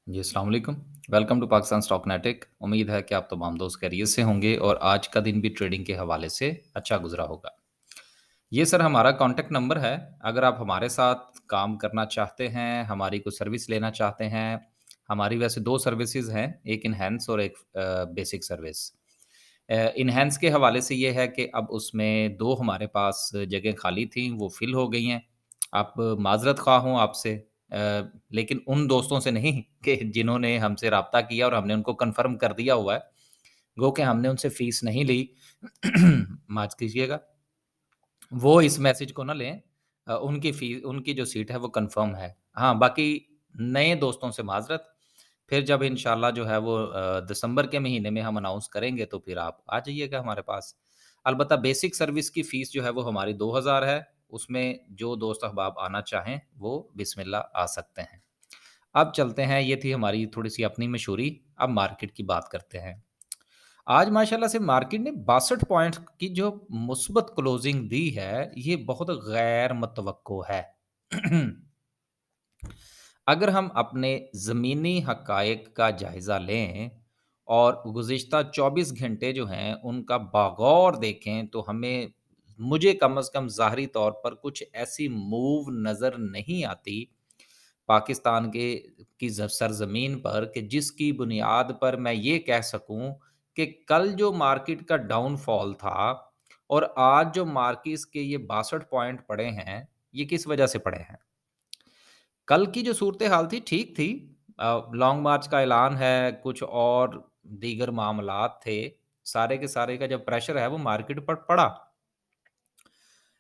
जी, अस्सलाम वालेकुम। Welcome to Pakistan Stocknetic. उम्मीद है कि आप तमाम दोस्त खैरियत से होंगे और आज का दिन भी ट्रेडिंग के हवाले से अच्छा गुज़रा होगा। ये सर हमारा कॉन्टैक्ट नंबर है। अगर आप हमारे साथ काम करना चाहते हैं, हमारी कोई सर्विस लेना चाहते हैं, हमारी वैसे 2 सर्विसेज़ हैं, एक एनहांस और एक बेसिक सर्विस। एनहांस के हवाले से ये है कि अब उसमें 2 हमारे पास जगह खाली थी, वो फ़िल हो गई हैं। आप माज़रत ख़्वाह हूँ आपसे लेकिन उन दोस्तों से नहीं कि जिन्होंने हमसे राब्ता किया और हमने उनको कन्फ़र्म कर दिया हुआ है, गो कि हमने उनसे फ़ीस नहीं ली। माफ़ कीजिएगा। वो इस मैसेज को ना लें उनकी जो सीट है वो कन्फ़र्म है। हाँ, बाकी नए दोस्तों से माज़रत, फिर जब इंशाल्लाह जो है वो दिसंबर के महीने में हम अनाउंस करेंगे तो फिर आप आ जाइएगा हमारे पास। अलबत्ता बेसिक सर्विस की फ़ीस जो है वो हमारी 2000 है, उसमें जो दोस्त अहबाब आना चाहें वो बिस्मिल्लाह आ सकते हैं। अब चलते हैं, ये थी हमारी थोड़ी-सी अपनी मशहूरी, अब मार्केट की बात करते हैं। आज माशाल्लाह से मार्केट ने 62 पॉइंट की जो मुस्बत क्लोजिंग दी है, ये बहुत गैर मुतवक्को है। अगर हम अपने ज़मीनी हक़ाइक़ का जायज़ा लें और गुज़िश्ता 24 घंटे जो हैं, उनका बागौर देखें, तो हमें मुझे कम से कम ज़ाहिरी तौर पर कुछ ऐसी मूव नज़र नहीं आती, पाकिस्तान के की सरज़मीन पर कि जिसकी बुनियाद पर मैं ये कह सकूँ कि कल जो मार्केट का डाउनफॉल था और आज जो मार्केट्स के ये 62 पॉइंट पड़े हैं, ये किस वजह से पड़े हैं? कल की जो सूरत-ए-हाल थी ठीक थी। लॉन्ग मार्च का ऐलान है, कुछ और दीगर मामलात थे। सारे के सारे का जब प्रेशर है वो मार्केट पर पड़ा।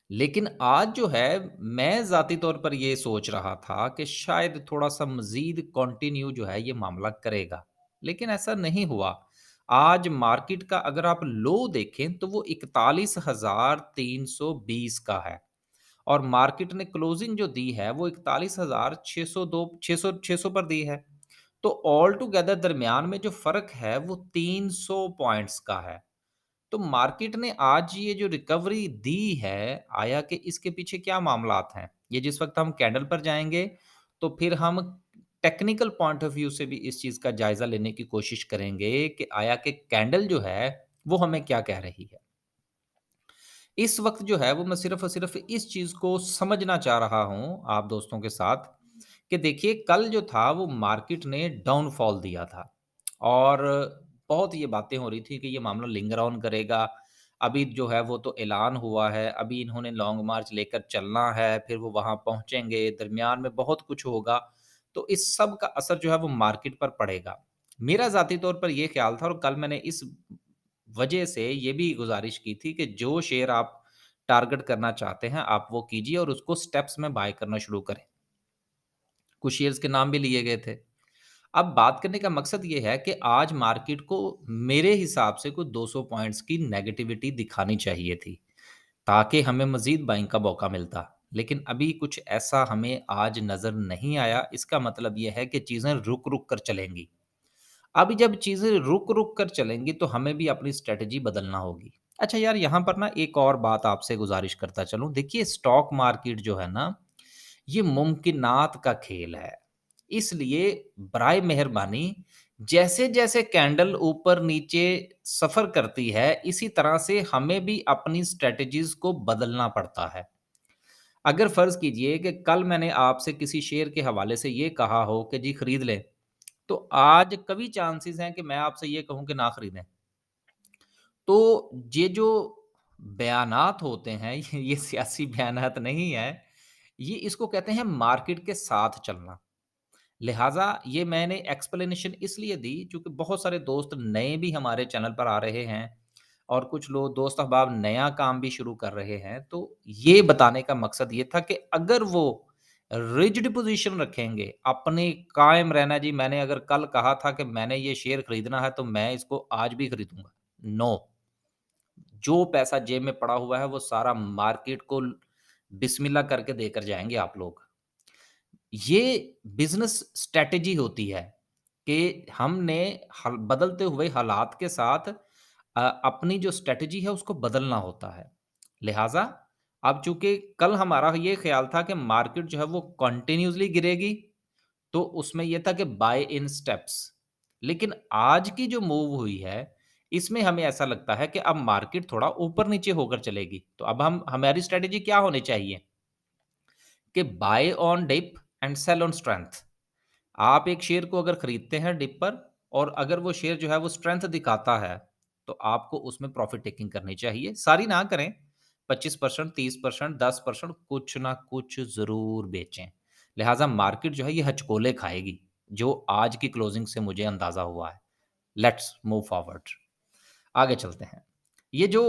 लेकिन आज जो है मैं ज़ाती तौर पर ये सोच रहा था कि शायद थोड़ा-सा मज़ीद कंटिन्यू जो है ये मामला करेगा। लेकिन ऐसा नहीं हुआ। आज मार्केट का अगर आप लो देखें तो वो 41,320 का है। और मार्केट ने क्लोजिंग जो दी है वो 41,602 600 पर दी है। तो ऑल टुगेदर दरमियान में जो फ़र्क है वो 300 पॉइंट्स का है। तो मार्केट ने आज ये जो रिकवरी दी है, आया कि इसके पीछे क्या मामलात हैं? ये जिस वक़्त हम कैंडल पर जाएँगे, तो फिर हम टेक्निकल पॉइंट ऑफ व्यू से भी इस चीज़ का जायज़ा लेने की कोशिश करेंगे कि आया कि कैंडल जो है, वो हमें क्या कह रही है? इस वक़्त जो है वो मैं सिर्फ़ और सिर्फ़ इस चीज़ को समझना चाह रहा हूँ आप दोस्तों के साथ कि देखिए कल जो था वो मार्केट ने डाउनफॉल दिया था और बहुत ये बातें हो रही थी कि ये मामला लिंगर ऑन करेगा। अभी जो है वो तो ऐलान हुआ है, अभी इन्होंने लॉन्ग मार्च लेकर चलना है, फिर वो वहाँ पहुँचेंगे, दरमियान में बहुत कुछ होगा। तो इस सब का असर जो है वो मार्केट पर पड़ेगा। मेरा ज़ाती तौर पर ये ख़्याल था और कल मैंने इस वजह से ये भी गुज़ारिश की थी कि जो शेयर आप टारगेट करना चाहते हैं, आप वो कीजिए और उसको स्टेप्स में बाय करना शुरू करें। कुछ शेयर्स के नाम भी लिए गए थे। अब बात करने का मकसद ये है कि आज मार्केट को मेरे हिसाब से कुछ 200 पॉइंट्स की नेगेटिविटी दिखानी चाहिए थी, ताकि हमें मज़ीद बाइंग का मौका मिलता। लेकिन अभी कुछ ऐसा हमें आज नज़र नहीं आया, इसका मतलब ये है कि चीज़ें रुक-रुक कर चलेंगी। अभी जब चीज़ें रुक-रुक कर चलेंगी तो हमें भी अपनी स्ट्रैटेजी बदलना होगी। अच्छा यार यहाँ पर ना एक और बात आपसे गुज़ारिश करता चलूँ, देखिए स्टॉक मार्केट जो है ना, ये मुमकिनात का खेल है। इसलिए बराए मेहरबानी जैसे-जैसे कैंडल ऊपर-नीचे सफ़र करती है, इसी तरह से हमें भी अपनी स्ट्रैटेजीज़ को बदलना पड़ता है। अगर फ़र्ज़ कीजिए कि कल मैंने आपसे किसी शेयर के हवाले से ये कहा हो कि जी खरीद लें, तो आज कभी चांसेस हैं कि मैं आपसे ये कहूँ कि ना खरीदें। तो ये जो बयानात होते हैं ये सियासी बयानात नहीं है, ये इसको कहते हैं मार्केट के साथ चलना। लिहाज़ा ये मैंने एक्सप्लेनेशन इसलिए दी चूँकि बहुत सारे दोस्त नए भी हमारे चैनल पर आ रहे हैं और कुछ लोग दोस्त अहबाब नया काम भी शुरू कर रहे हैं। तो ये बताने का मकसद ये था कि अगर वो रिजिड पोज़ीशन रखेंगे, अपने कायम रहना जी मैंने अगर कल कहा था कि मैंने ये शेयर खरीदना है तो मैं इसको आज भी खरीदूँगा। नो, जो पैसा जेब में पड़ा हुआ है वो सारा मार्केट को बिस्मिल्लाह करके देकर जाएँगे आप लोग। ये बिज़नेस स्ट्रैटेजी होती है कि हमने हल बदलते हुए हालात के साथ अपनी जो स्ट्रैटेजी है उसको बदलना होता है। लिहाज़ा अब चूँकि कल हमारा ये ख़्याल था कि मार्केट जो है वो कंटिन्यूअसली गिरेगी, तो उसमें ये था कि बाय इन स्टेप्स। लेकिन आज की जो मूव हुई है, इसमें हमें ऐसा लगता है कि अब मार्केट थोड़ा ऊपर-नीचे होकर चलेगी। तो अब हम हमारी स्ट्रैटेजी क्या होनी चाहिए कि buy on dip and sell on strength. आप एक शेयर को अगर खरीदते हैं डिप पर और अगर वो शेयर जो है वो स्ट्रेंथ दिखाता है, तो आपको उसमें प्रॉफिट टेकिंग करनी चाहिए। सारी ना करें, 25%, 30%, 10% कुछ ना कुछ ज़रूर बेचें। लिहाज़ा मार्केट जो है ये हचकोले खाएगी, जो आज की क्लोजिंग से मुझे अंदाज़ा हुआ है। Let's move forward. आगे चलते हैं। ये जो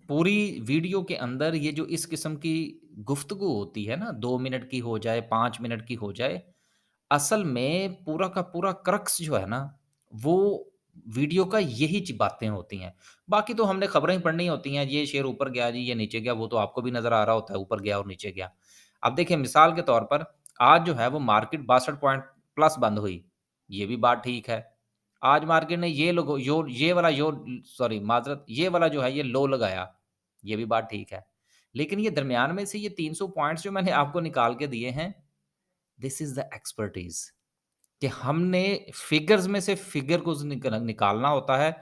पूरी वीडियो के अंदर ये जो इस किस्म की गुफ्तगू होती है ना, 2 मिनट की हो जाए, 5 मिनट की हो जाए, असल में पूरा का पूरा क्रक्स जो है ना, वो वीडियो का यही बातें होती हैं। बाकी तो हमने खबरें ही पढ़नी होती हैं, ये शेयर ऊपर गया जी, ये नीचे गया, वो तो आपको भी नज़र आ रहा होता है, ऊपर गया और नीचे गया। अब देखिए मिसाल के तौर पर आज जो है वो मार्केट 62 पॉइंट प्लस बंद हुई, ये भी बात ठीक है। आज मार्केट ने ये लोगो यो ये वाला यो सॉरी माज़रत ये वाला जो है ये लो लगाया, ये भी बात ठीक है। लेकिन ये दरमियान में से ये 300 पॉइंट्स जो मैंने आपको निकाल के दिए हैं, दिस इज़ द एक्सपर्टीज़ कि हमने फिगर्स में से फिगर को निकालना होता है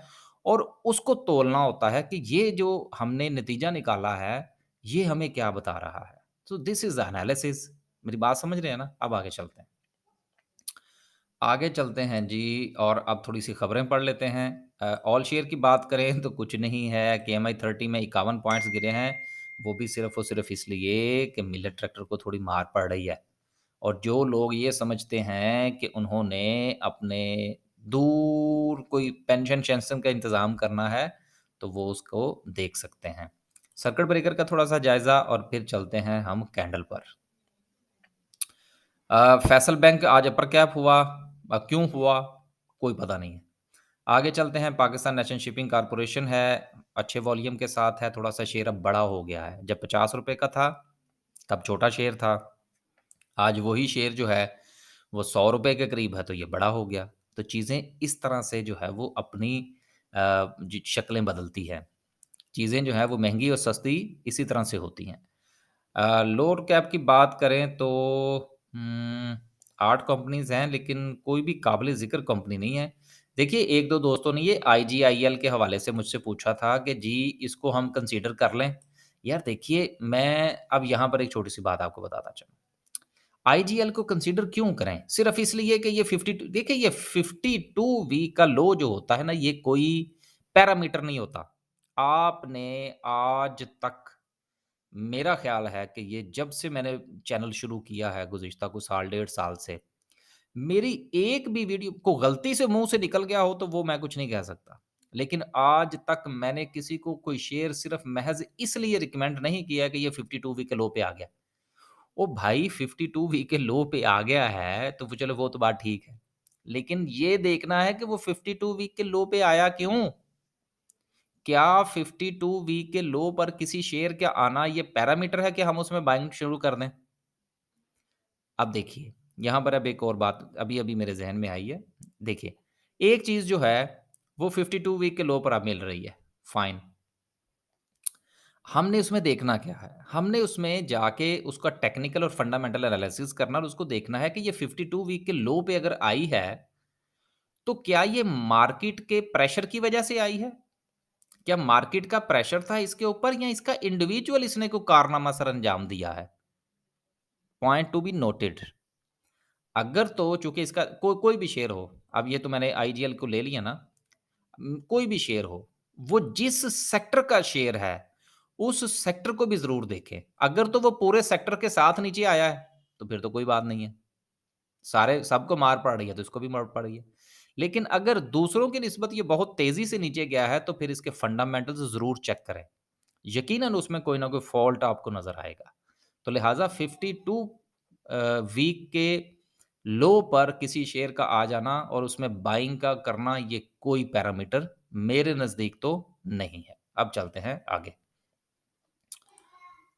और उसको तोलना होता है कि ये जो हमने नतीजा निकाला है, ये हमें क्या बता रहा है। So this is the analysis. मेरी बात समझ रहे हैं ना? अब आगे चलते हैं। आगे चलते हैं जी और अब थोड़ी-सी खबरें पढ़ लेते हैं। ऑल शेयर की बात करें तो कुछ नहीं है, केएमआई 30 में 51 पॉइंट्स गिरे हैं, वो भी सिर्फ़ और सिर्फ़ इसलिए कि मिलेट ट्रैक्टर को थोड़ी मार पड़ रही है। और जो लोग ये समझते हैं कि उन्होंने अपने दूर कोई पेंशन-शेन्शन का इंतज़ाम करना है, तो वो उसको देख सकते हैं। सर्किट ब्रेकर का थोड़ा-सा जायज़ा और फिर चलते हैं हम कैंडल पर। फ़ैसल बैंक आज अपर कैप हुआ क्यों हुआ? कोई पता नहीं है। आगे चलते हैं, पाकिस्तान नेशनल शिपिंग कॉर्पोरेशन है, अच्छे वॉल्यूम के साथ है, थोड़ा-सा शेयर अब बड़ा हो गया है। जब ₹50 का था, तब छोटा शेयर था। आज वही शेयर जो है, वो ₹100 के करीब है, तो ये बड़ा हो गया। तो चीज़ें इस तरह से जो है वो अपनी जी शक्लें बदलती हैं। चीज़ें जो हैं वो महँगी और सस्ती इसी तरह से होती हैं। लोअर कैप की बात करें तो 8 कंपनीज़ हैं, लेकिन कोई भी काबिल ज़िक्र कंपनी नहीं है। देखिए, 1-2 दोस्तों ने ये आईजीआईएल के हवाले से मुझसे पूछा था कि जी, इसको हम कंसीडर कर लें? यार देखिए, मैं अब यहाँ पर एक छोटी-सी बात आपको बताता चलूँ। आईजीएल को कंसीडर क्यों करें? सिर्फ़ इसलिए कि ये 52 देखिए ये 52 वीक का लो जो होता है ना, ये कोई पैरामीटर नहीं होता। आपने आज तक मेरा ख़्याल है कि ये जब से मैंने चैनल शुरू किया है गुज़िश्ता कुछ साल, डेढ़ साल से, मेरी एक भी वीडियो को गलती से मुँह से निकल गया हो तो वो मैं कुछ नहीं कह सकता। लेकिन आज तक मैंने किसी को कोई शेयर सिर्फ़ महज़ इसलिए रिकमेंड नहीं किया कि ये 52 वीक के लो पे आ गया। ओ भाई 52 वीक के लो पे आ गया है, तो वो चलो वो तो बात ठीक है। लेकिन ये देखना है कि वो 52 वीक के लो पे आया क्यों? क्या 52 वीक के लो पर किसी शेयर का आना ये पैरामीटर है कि हम उसमें बाइंग शुरू कर दें? अब देखिए, यहाँ पर अब एक और बात अभी-अभी मेरे ज़हन में आई है। देखिए, एक चीज़ जो है वो 52 वीक के लो पर अब मिल रही है, फाइन। हमने उसमें देखना क्या है? हमने उसमें जाके उसका टेक्निकल और फंडामेंटल एनालिसिस करना और उसको देखना है कि ये 52 वीक के लो पे अगर आई है, तो क्या ये मार्केट के प्रेशर की वजह से आई है? क्या मार्केट का प्रेशर था इसके ऊपर या इसका इंडिविजुअल इसने कोई कारनामा सरअंजाम दिया है? Point to be noted. अगर तो चूँकि इसका कोई भी शेयर हो, अब ये तो मैंने आईजीएल को ले लिया ना, कोई भी शेयर हो, वो जिस सेक्टर का शेयर है, उस सेक्टर को भी ज़रूर देखें। अगर तो वो पूरे सेक्टर के साथ नीचे आया है, तो फिर तो कोई बात नहीं है। सारे सबको मार पड़ रही है, तो इसको भी मार पड़ रही है। लेकिन अगर दूसरों की निस्बत ये बहुत तेज़ी से नीचे गया है, तो फिर इसके फंडामेंटल्स ज़रूर चेक करें। यकीनन उसमें कोई ना कोई फ़ॉल्ट आपको नज़र आएगा। तो लिहाज़ा 52 वीक के लो पर किसी शेयर का आ जाना और उसमें बाइंग का करना ये कोई पैरामीटर मेरे नज़दीक तो नहीं है। अब चलते हैं आगे।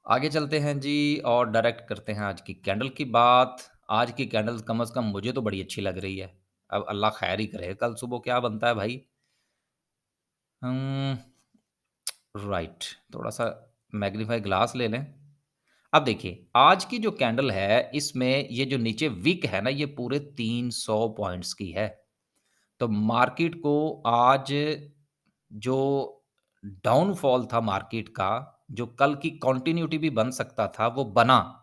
आगे चलते हैं जी और डायरेक्ट करते हैं आज की कैंडल की बात। आज की कैंडल कम से कम मुझे तो बड़ी अच्छी लग रही है। अब अल्लाह खैर ही करे, कल सुबह क्या बनता है भाई? राइट, थोड़ा-सा मैग्नीफाई ग्लास ले लें। अब देखिए, आज की जो कैंडल है, इसमें ये जो नीचे विक है ना, ये पूरे 300 पॉइंट्स की है। तो मार्केट को आज जो डाउनफॉल था मार्केट का, जो कल की कंटिन्यूटी भी बन सकता था, वो बना।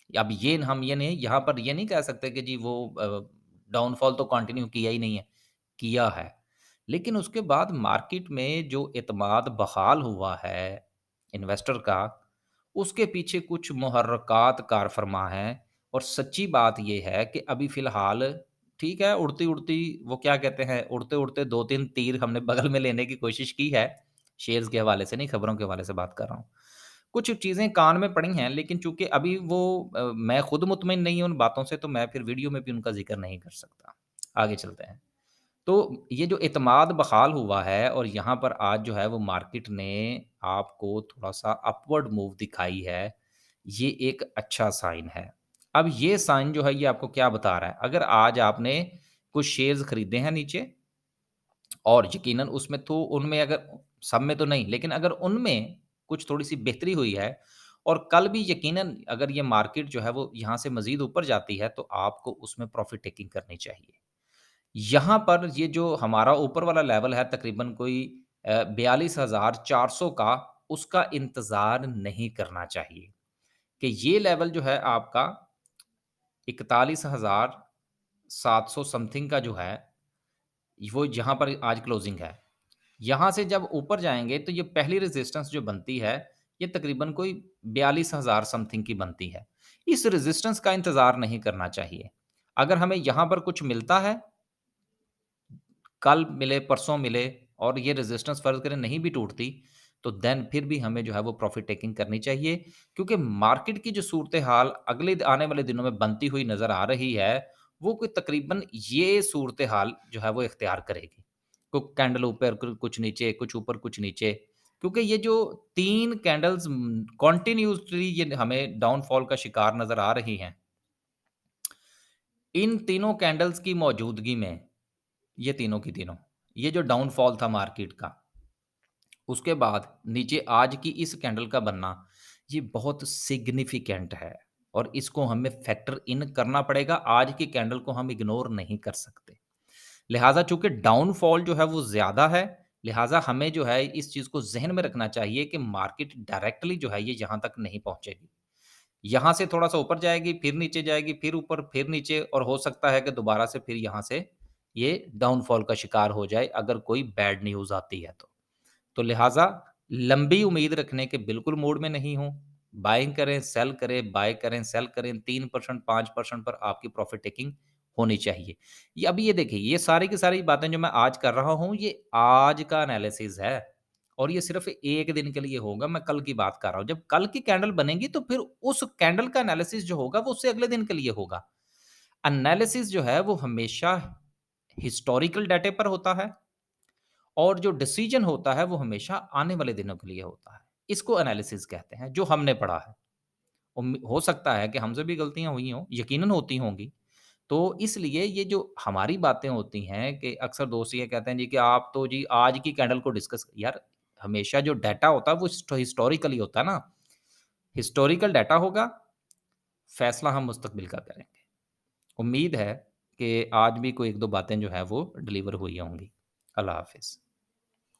अब ये हम ये नहीं यहाँ पर ये नहीं कह सकते कि जी वो डाउनफॉल तो कंटिन्यू किया ही नहीं है, किया है। लेकिन उसके बाद मार्केट में जो एतमाद बहाल हुआ है इन्वेस्टर का, उसके पीछे कुछ मुहर्रकात कार फरमा हैं और सच्ची बात ये है कि अभी फ़िलहाल ठीक है, उड़ती-उड़ती वो क्या कहते हैं, उड़ते-उड़ते 2-3 तीर हमने बगल में लेने की कोशिश की है, शेयर्स के हवाले से नहीं, खबरों के हवाले से बात कर रहा हूँ। कुछ चीज़ें कान में पड़ी हैं, लेकिन चूँकि अभी वो मैं खुद मुतमिन नहीं हूँ उन बातों से, तो मैं फिर वीडियो में भी उनका ज़िक्र नहीं कर सकता। आगे चलते हैं। तो ये जो एतमाद बहाल हुआ है और यहाँ पर आज जो है वो मार्केट ने आपको थोड़ा-सा अपवर्ड मूव दिखाई है, ये एक अच्छा साइन है। अब ये साइन जो है ये आपको क्या बता रहा है? अगर आज आपने कुछ शेयर्स खरीदे हैं नीचे और यकीनन उसमें तो उनमें अगर सब में तो नहीं, लेकिन अगर उनमें कुछ थोड़ी-सी बेहतरी हुई है और कल भी यकीनन अगर ये मार्केट जो है वो यहाँ से मज़ीद ऊपर जाती है, तो आपको उसमें प्रॉफ़िट टेकिंग करनी चाहिए। यहाँ पर ये जो हमारा ऊपर वाला लेवल है तकरीबन कोई 42,400 का, उसका इंतज़ार नहीं करना चाहिए कि ये लेवल जो है आपका 41,700 समथिंग का जो है, वो जहाँ पर आज क्लोजिंग है। यहाँ से जब ऊपर जाएँगे तो ये पहली रेज़िस्टेंस जो बनती है, ये तकरीबन कोई 42,000 समथिंग की बनती है। इस रेज़िस्टेंस का इंतज़ार नहीं करना चाहिए। अगर हमें यहाँ पर कुछ मिलता है कल मिले, परसों मिले और ये रेज़िस्टेंस फ़र्ज़ करें नहीं भी टूटती, तो देन फिर भी हमें जो है वो प्रॉफ़िट टेकिंग करनी चाहिए क्योंकि मार्केट की जो सूरत-ए-हाल अगले आने वाले दिनों में बनती हुई नज़र आ रही है, वो कोई तकरीबन ये सूरत-ए-हाल जो है वो इख्तियार करेगी। कैंडल ऊपर, कुछ नीचे, कुछ ऊपर, कुछ नीचे। क्योंकि ये जो 3 कैंडल्स कंटिन्यूअसली ये हमें डाउनफॉल का शिकार नज़र आ रही हैं। इन तीनों कैंडल्स की मौजूदगी में ये तीनों की तीनों। ये जो डाउनफॉल था मार्केट का, उसके बाद नीचे आज की इस कैंडल का बनना, ये बहुत सिग्निफिकेंट है और इसको हमें फैक्टर इन करना पड़ेगा। आज की कैंडल को हम इग्नोर नहीं कर सकते। लिहाज़ा चूँकि डाउनफॉल जो है वो ज़्यादा है, लिहाज़ा हमें जो है इस चीज़ को ज़हन में रखना चाहिए कि मार्केट डायरेक्टली जो है ये यहाँ तक नहीं पहुँचेगी। यहाँ से थोड़ा-सा ऊपर जाएगी, फिर नीचे जाएगी, फिर ऊपर, फिर नीचे और हो सकता है कि दोबारा से फिर यहाँ से ये डाउनफॉल का शिकार हो जाए अगर कोई बैड न्यूज़ आती है तो। तो लिहाज़ा लंबी उम्मीद रखने के बिल्कुल मूड में नहीं हूँ। बाइंग करें, सेल करें, बाय करें, सेल करें 3% 5% पर आपकी प्रॉफ़िट टेकिंग होनी चाहिए। ये अभी ये देखिए, ये सारी की सारी बातें जो मैं आज कर रहा हूँ, ये आज का एनालिसिस है और ये सिर्फ़ 1 दिन के लिए होगा, मैं कल की बात कर रहा हूँ। जब कल की कैंडल बनेगी तो फिर उस कैंडल का एनालिसिस जो होगा वो उससे अगले दिन के लिए होगा। एनालिसिस जो है वो हमेशा हिस्टोरिकल डाटे पर होता है और जो डिसीजन होता है वो हमेशा आने वाले दिनों के लिए होता है। इसको एनालिसिस कहते हैं, जो हमने पढ़ा है। हो सकता है कि हमसे भी गलतियाँ हुई हों, यकीनन होती होंगी। तो इसलिए ये जो हमारी बातें होती हैं कि अक्सर दोस्त ये कहते हैं जी कि आप तो जी आज की कैंडल को डिस्कस यार हमेशा जो डाटा होता है वो हिस्टोरिकली होता है ना। हिस्टोरिकल डाटा होगा, फैसला हम मुस्तकबिल का करेंगे। उम्मीद है कि आज भी कोई 1-2 बातें जो हैं वो डिलीवर हुई होंगी। अल्लाह हाफ़िज़।